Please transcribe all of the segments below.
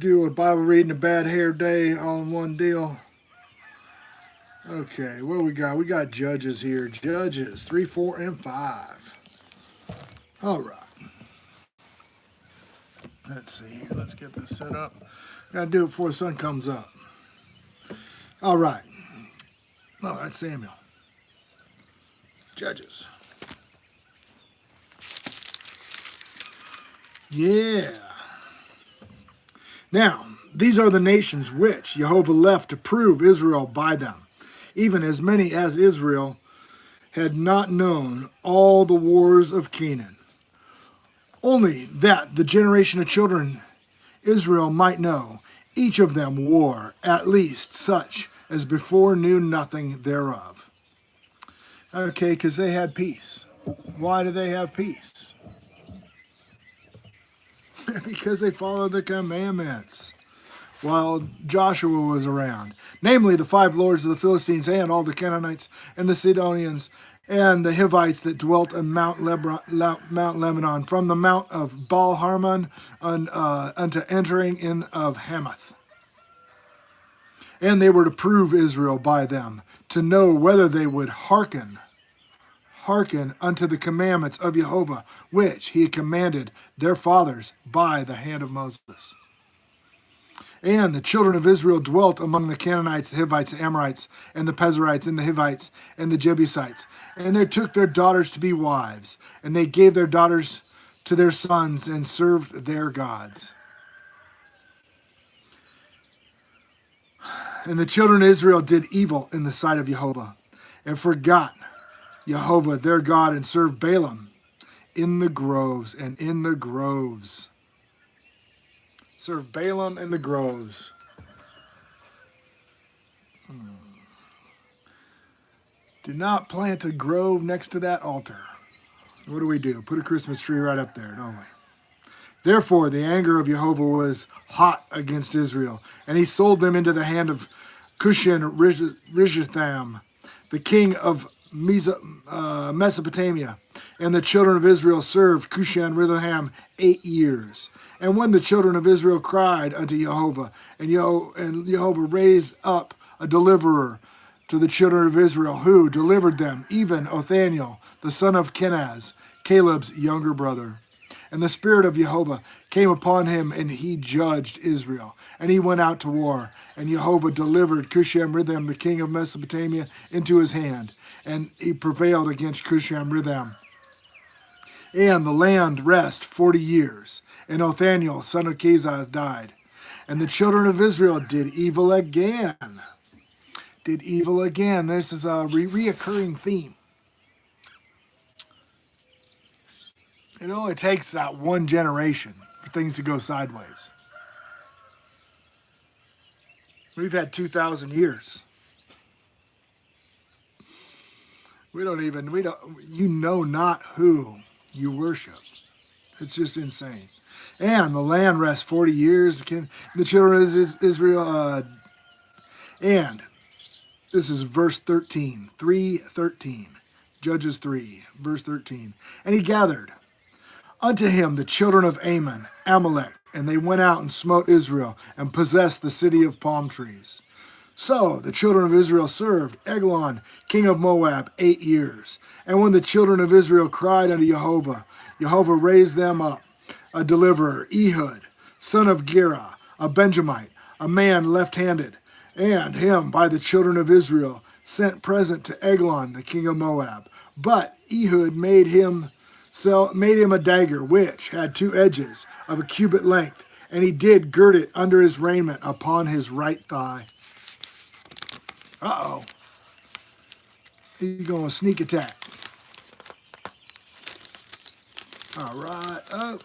do a Bible reading, a bad hair day, all in one deal. Okay, what do we got? We got Judges here. Judges 3, 4, and 5. All right. Let's see here. Let's get this set up. Gotta do it before the sun comes up. All right. Oh, that's Samuel. Judges. Yeah. Now, these are the nations which Jehovah left to prove Israel by them, even as many as Israel had not known all the wars of Canaan. Only that the generation of children Israel might know, each of them war, at least such as before knew nothing thereof. Okay, because they had peace. Why do they have peace? Because they followed the commandments while Joshua was around. Namely, the 5 lords of the Philistines and all the Canaanites and the Sidonians and the Hivites that dwelt in Mount Lebanon, from the mount of Baal Harmon unto entering in of Hamath. And they were to prove Israel by them, to know whether they would hearken unto the commandments of Jehovah, which he had commanded their fathers by the hand of Moses. And the children of Israel dwelt among the Canaanites, the Hivites, the Amorites, and the Pezerites, and the Hivites, and the Jebusites. And they took their daughters to be wives, and they gave their daughters to their sons, and served their gods. And the children of Israel did evil in the sight of Jehovah, and forgot Jehovah their God, and served Balaam in the groves and in the groves. Serve Balaam in the groves. Do not plant a grove next to that altar. What do? Put a Christmas tree right up there, don't we? Therefore, the anger of Jehovah was hot against Israel, and he sold them into the hand of Cushan Rishatham, the king of Mesopotamia. And the children of Israel served Cushan Rishatham 8 years. And when the children of Israel cried unto Jehovah, and Jehovah raised up a deliverer to the children of Israel, who delivered them, even Othniel, the son of Kenaz, Caleb's younger brother. And the Spirit of Jehovah came upon him, and he judged Israel. And he went out to war, and Jehovah delivered Cushan Rishatham, the king of Mesopotamia, into his hand. And he prevailed against Cushan Rishatham. And the land rest 40 years. And Othniel, son of Kenaz, died. And the children of Israel did evil again. Did evil again. This is a reoccurring theme. It only takes that one generation for things to go sideways. We've had 2,000 years. You know not who you worship. It's just insane. And the land rests 40 years. The children of Israel, and this is verse 13, 3:13, Judges 3, verse 13. And he gathered unto him the children of Ammon, Amalek, and they went out and smote Israel, and possessed the city of palm trees. So the children of Israel served Eglon, king of Moab, 8 years. And when the children of Israel cried unto Jehovah, Jehovah raised them up a deliverer, Ehud, son of Gera, a Benjamite, a man left-handed, and him by the children of Israel sent present to Eglon, the king of Moab. But Ehud made him a dagger, which had 2 edges of a cubit length, and he did gird it under his raiment upon his right thigh. Uh-oh. He's going to sneak attack. All right. Oh.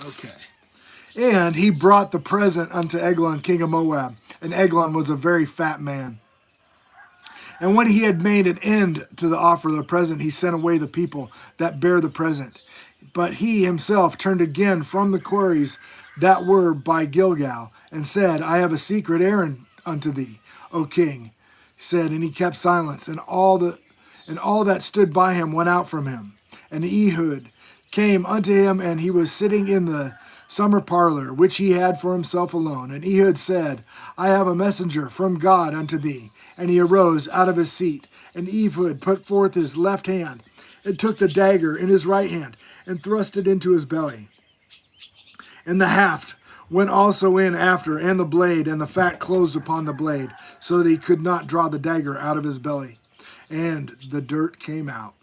Okay. And he brought the present unto Eglon, king of Moab. And Eglon was a very fat man. And when he had made an end to the offer of the present, he sent away the people that bare the present. But he himself turned again from the quarries that were by Gilgal, and said, I have a secret errand unto thee, O king. He said, and he kept silence, and all that stood by him went out from him. And Ehud came unto him, and he was sitting in the summer parlor, which he had for himself alone. And Ehud said, I have a messenger from God unto thee. And he arose out of his seat, and Ehud put forth his left hand, and took the dagger in his right hand, and thrust it into his belly. And the haft went also in after, and the blade, and the fat closed upon the blade, so that he could not draw the dagger out of his belly. And the dirt came out.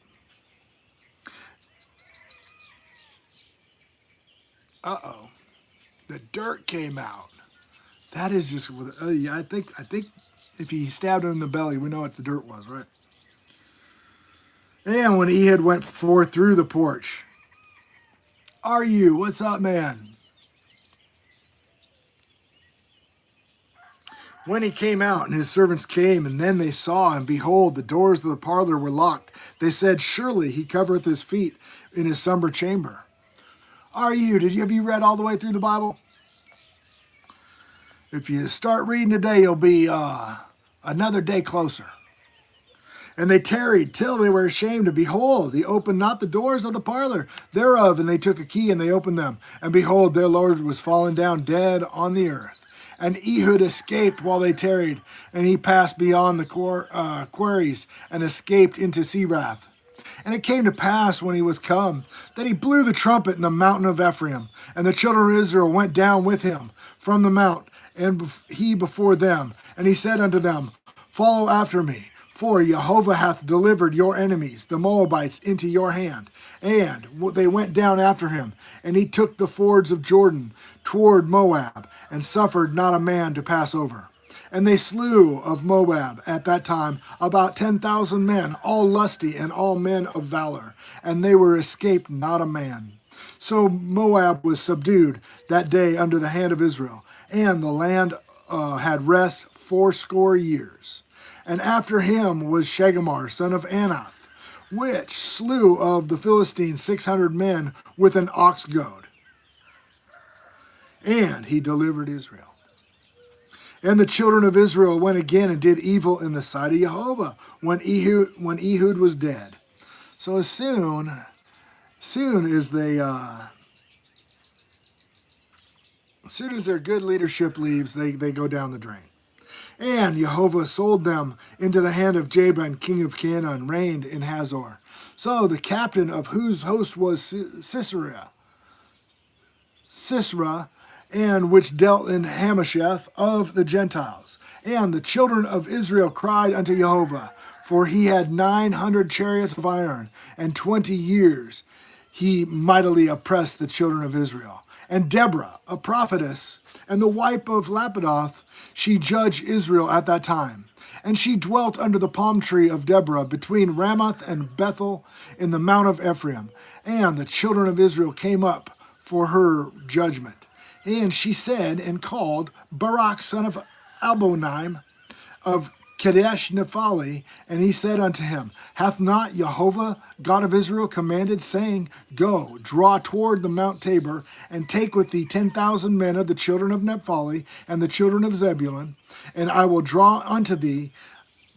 Uh-oh. The dirt came out. That is just, yeah, I think if he stabbed him in the belly, we know what the dirt was, right? And when Ehud went forth through the porch, are you? What's up, man? When he came out, and his servants came, and then they saw, and behold, the doors of the parlor were locked. They said, surely he covereth his feet in his slumber chamber. Are you? Have you read all the way through the Bible? If you start reading today, you'll be another day closer. And they tarried till they were ashamed, and behold, he opened not the doors of the parlor thereof, and they took a key, and they opened them. And behold, their Lord was fallen down dead on the earth. And Ehud escaped while they tarried, and he passed beyond the quarries, and escaped into Serath. And it came to pass, when he was come, that he blew the trumpet in the mountain of Ephraim, and the children of Israel went down with him from the mount, and he before them. And he said unto them, follow after me, for Jehovah hath delivered your enemies, the Moabites, into your hand. And they went down after him, and he took the fords of Jordan toward Moab, and suffered not a man to pass over. And they slew of Moab at that time about 10,000 men, all lusty and all men of valor, and they were escaped not a man. So Moab was subdued that day under the hand of Israel, and the land had rest 80 years. And after him was Shegamar, son of Anath, which slew of the Philistines 600 men with an ox goad. And he delivered Israel. And the children of Israel went again and did evil in the sight of Jehovah when Ehud was dead. So as soon as their good leadership leaves, they go down the drain. And Jehovah sold them into the hand of Jabin, king of Canaan, reigned in Hazor. So the captain of whose host was Sisera, and which dealt in Hamasheth of the Gentiles. And the children of Israel cried unto Jehovah, for he had 900 chariots of iron, and 20 years he mightily oppressed the children of Israel. And Deborah, a prophetess, and the wife of Lapidoth, she judged Israel at that time. And she dwelt under the palm tree of Deborah between Ramoth and Bethel in the mount of Ephraim. And the children of Israel came up for her judgment. And she said and called Barak, son of Albonim, of Kadesh Nephtali, and he said unto him, hath not Jehovah, God of Israel, commanded, saying, go, draw toward the Mount Tabor, and take with thee 10,000 men of the children of Naphtali and the children of Zebulun, and I will draw unto thee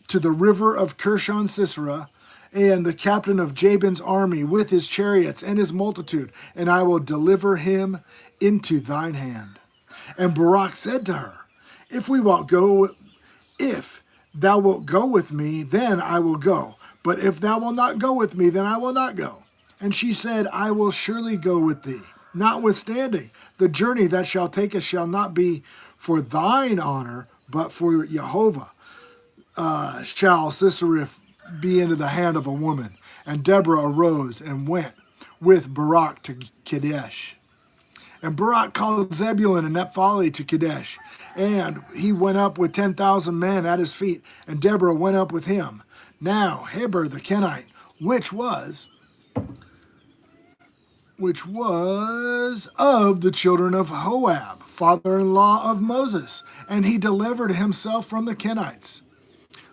to the river of Kishon Sisera, and the captain of Jabin's army with his chariots and his multitude, and I will deliver him into thine hand. And Barak said to her, if thou wilt go with me, then I will go. But if thou wilt not go with me, then I will not go. And she said, I will surely go with thee. Notwithstanding, the journey that shall take us shall not be for thine honor, but for Jehovah. Shall Sisera be into the hand of a woman? And Deborah arose and went with Barak to Kadesh. And Barak called Zebulun and Naphtali to Kadesh. And he went up with 10,000 men at his feet, and Deborah went up with him. Now Heber the Kenite, which was of the children of Hoab, father-in-law of Moses, and he delivered himself from the Kenites.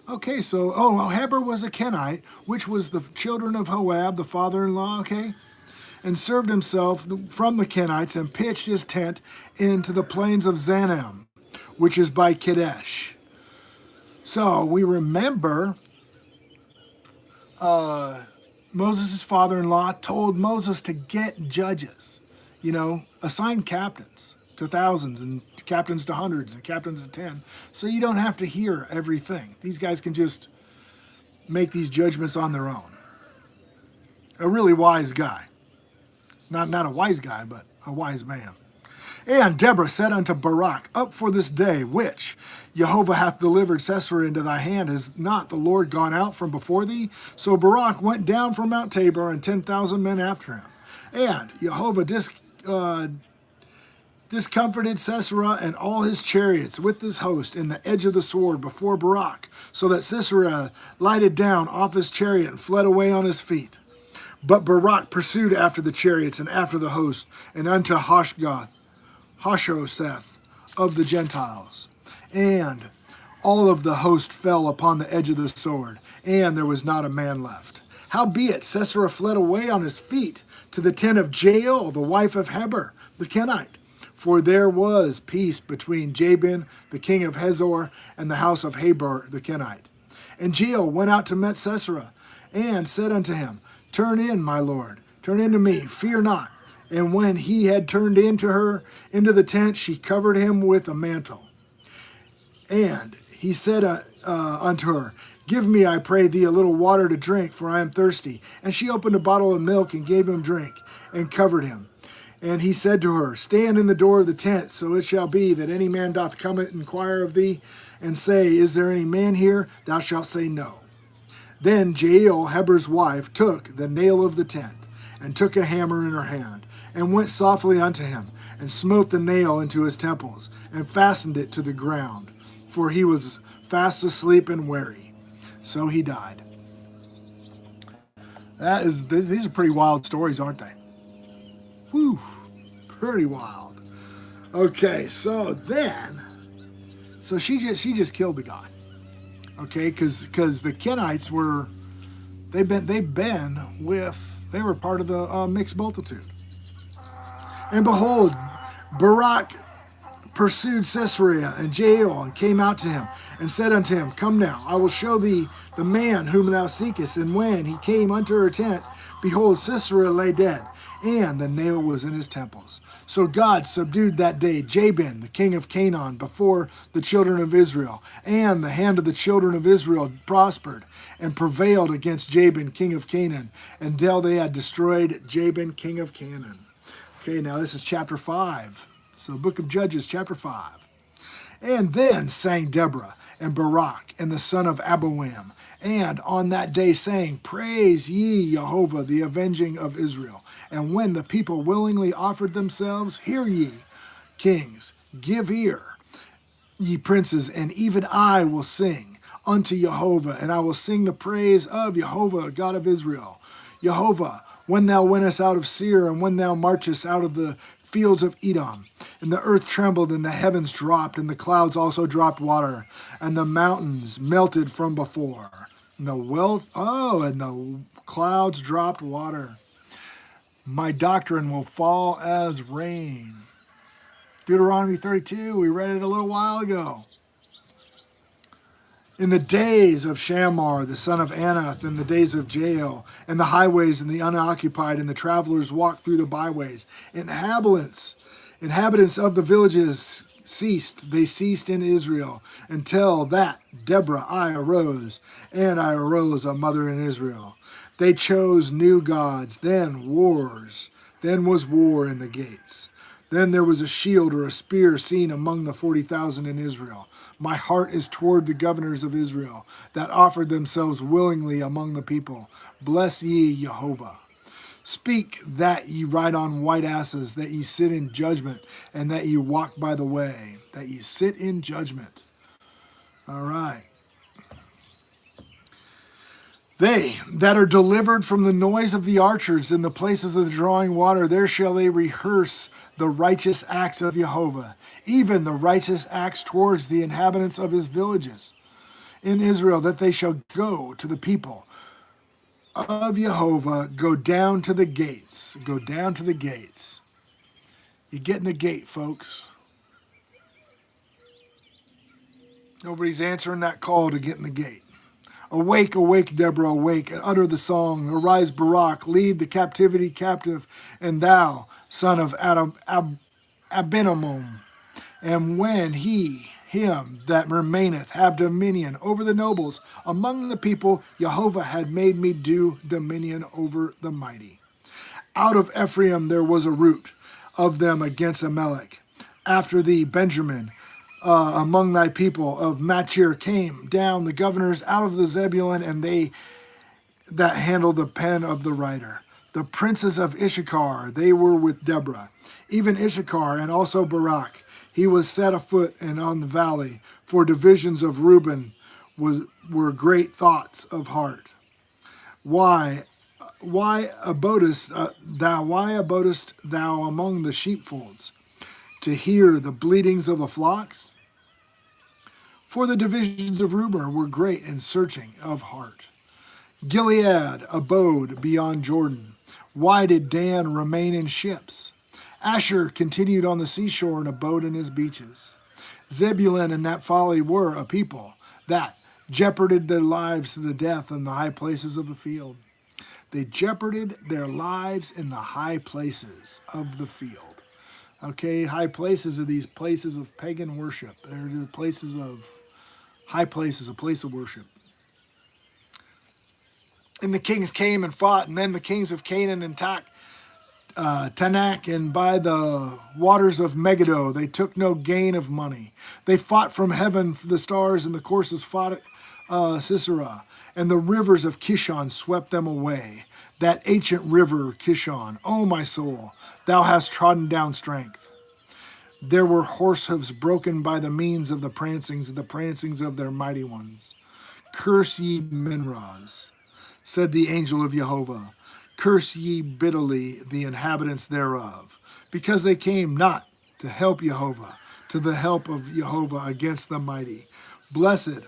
Okay, so, Heber was a Kenite, which was the children of Hoab, the father-in-law, okay? And served himself from the Kenites and pitched his tent into the plains of Zanim, which is by Kadesh. So we remember Moses' father-in-law told Moses to get judges, assign captains to thousands and captains to hundreds and captains to 10, so you don't have to hear everything. These guys can just make these judgments on their own. A really wise guy. Not a wise guy, but a wise man. And Deborah said unto Barak, Up for this day, which Jehovah hath delivered Sisera into thy hand, is not the Lord gone out from before thee? So Barak went down from Mount Tabor, and 10,000 men after him. And Jehovah discomforted Sisera and all his chariots with his host in the edge of the sword before Barak, so that Sisera lighted down off his chariot and fled away on his feet. But Barak pursued after the chariots and after the host, and unto Hoshoseth of the Gentiles. And all of the host fell upon the edge of the sword, and there was not a man left. Howbeit Sisera fled away on his feet to the tent of Jael, the wife of Heber the Kenite. For there was peace between Jabin, the king of Hazor, and the house of Heber the Kenite. And Jael went out to meet Sisera, and said unto him, Turn in, my lord, turn in to me, fear not. And when he had turned into her into the tent, she covered him with a mantle. And he said unto her, Give me, I pray thee, a little water to drink, for I am thirsty. And she opened a bottle of milk and gave him drink, and covered him. And he said to her, Stand in the door of the tent, so it shall be that any man doth come and inquire of thee, and say, Is there any man here? Thou shalt say, No. Then Jael, Heber's wife, took the nail of the tent, and took a hammer in her hand, and went softly unto him, and smote the nail into his temples, and fastened it to the ground, for he was fast asleep and weary. So he died. These are pretty wild stories, aren't they? Whew, pretty wild. Okay, so she just killed the guy. Okay, because the Kenites were part of the mixed multitude. And behold, Barak pursued Sisera and Jael, and came out to him, and said unto him, Come now, I will show thee the man whom thou seekest. And when he came unto her tent, behold, Sisera lay dead, and the nail was in his temples. So God subdued that day Jabin, the king of Canaan, before the children of Israel. And the hand of the children of Israel prospered, and prevailed against Jabin, king of Canaan, until they had destroyed Jabin, king of Canaan. Okay, now this is chapter 5. So book of Judges, chapter 5. And then sang Deborah and Barak and the son of Aboam, and on that day saying, Praise ye Jehovah, the avenging of Israel. And when the people willingly offered themselves, Hear ye, kings, give ear, ye princes, and even I will sing unto Jehovah, and I will sing the praise of Jehovah, God of Israel. Jehovah, when thou wentest out of Seir, and when thou marchest out of the fields of Edom, and the earth trembled, and the heavens dropped, and the clouds also dropped water, and the mountains melted from before. And the clouds dropped water. My doctrine will fall as rain. Deuteronomy 32, we read it a little while ago. In the days of Shammar, the son of Anath, in the days of Jael, and the highways and the unoccupied, and the travelers walked through the byways. Inhabitants of the villages ceased. They ceased in Israel, until that Deborah I arose, and I arose a mother in Israel. They chose new gods, then was war in the gates. Then there was a shield or a spear seen among the 40,000 in Israel. My heart is toward the governors of Israel, that offered themselves willingly among the people. Bless ye Jehovah. Speak that ye ride on white asses, that ye sit in judgment, and that ye walk by the way, that ye sit in judgment. All right. They that are delivered from the noise of the archers in the places of the drawing water, there shall they rehearse the righteous acts of Jehovah, even the righteous acts towards the inhabitants of his villages in Israel, that they shall go to the people of Jehovah, go down to the gates. Go down to the gates. You get in the gate, folks. Nobody's answering that call to get in the gate. Awake, awake, Deborah, awake, and utter the song. Arise, Barak, lead the captivity captive, and thou, son of Abinomam. And when him that remaineth, have dominion over the nobles among the people, Jehovah had made me do dominion over the mighty. Out of Ephraim there was a root of them against Amalek. After thee, Benjamin, among thy people of Machir came down the governors out of the Zebulun, and they that handled the pen of the writer. The princes of Issachar, they were with Deborah, even Issachar and also Barak. He was set afoot and on the valley, for divisions of Reuben were great thoughts of heart. Why abodest thou among the sheepfolds, to hear the bleatings of the flocks? For the divisions of Reuben were great and searching of heart. Gilead abode beyond Jordan. Why did Dan remain in ships? Asher continued on the seashore and abode in his beaches. Zebulun and Naphtali were a people that jeoparded their lives to the death in the high places of the field. They jeoparded their lives in the high places of the field. Okay, high places are these places of pagan worship. They're the places of high places, a place of worship. And the kings came and fought, and then the kings of Canaan and Tanakh, and by the waters of Megiddo, they took no gain of money. They fought from heaven for the stars, and the courses fought Sisera, and the rivers of Kishon swept them away. That ancient river, Kishon, O my soul, thou hast trodden down strength. There were horse hoofs broken by the means of the prancings of their mighty ones. Curse ye Minraz, said the angel of Jehovah. Curse ye bitterly the inhabitants thereof, because they came not to help Jehovah, to the help of Jehovah against the mighty. Blessed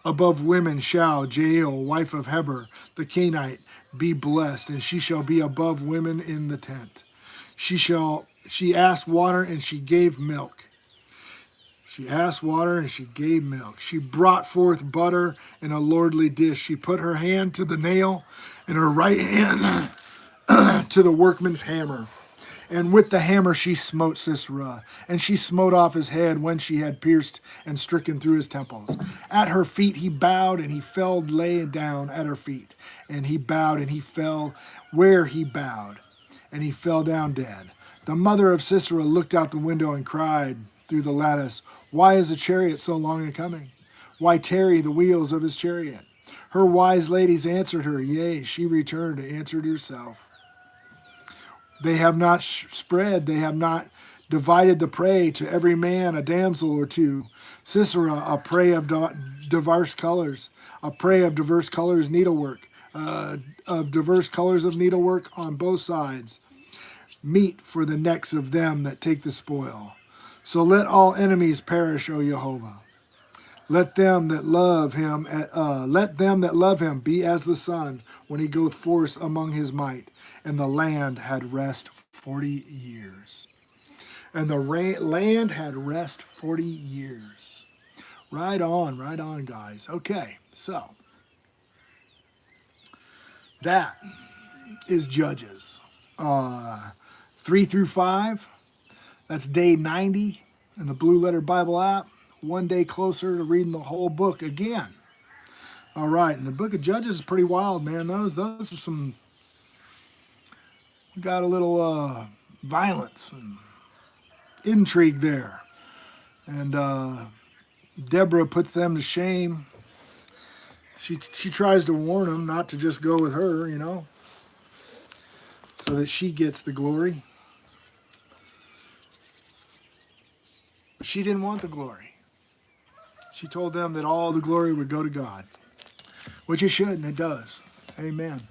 above women shall Jael, wife of Heber, the Kenite, be blessed, and she shall be above women in the tent. She asked water, and she gave milk. She asked water, and she gave milk. She brought forth butter in a lordly dish. She put her hand to the nail, and her right hand to the workman's hammer. And with the hammer she smote Sisera, and she smote off his head when she had pierced and stricken through his temples. At her feet he bowed, and he fell, lay down at her feet. And he bowed, and he fell where he bowed, and he fell down dead. The mother of Sisera looked out the window and cried through the lattice, Why is the chariot so long in coming? Why tarry the wheels of his chariot? Her wise ladies answered her, yea, she returned and answered herself. They have not spread, they have not divided the prey, to every man a damsel or two. Sisera, a prey of diverse colors, needlework, of diverse colors of needlework on both sides, meat for the necks of them that take the spoil. So let all enemies perish, O Jehovah. Let them that love him, be as the sun when he goeth forth among his might. And the land had rest 40 years. And the land had rest 40 years. Right on, guys. Okay, so that is Judges 3 through 5. That's day 90 in the Blue Letter Bible app. One day closer to reading the whole book again. All right, and the book of Judges is pretty wild, man. Those are some. We got a little violence and intrigue there. And Deborah puts them to shame. She tries to warn them not to just go with her, so that she gets the glory. But she didn't want the glory. She told them that all the glory would go to God, which it should, and it does. Amen.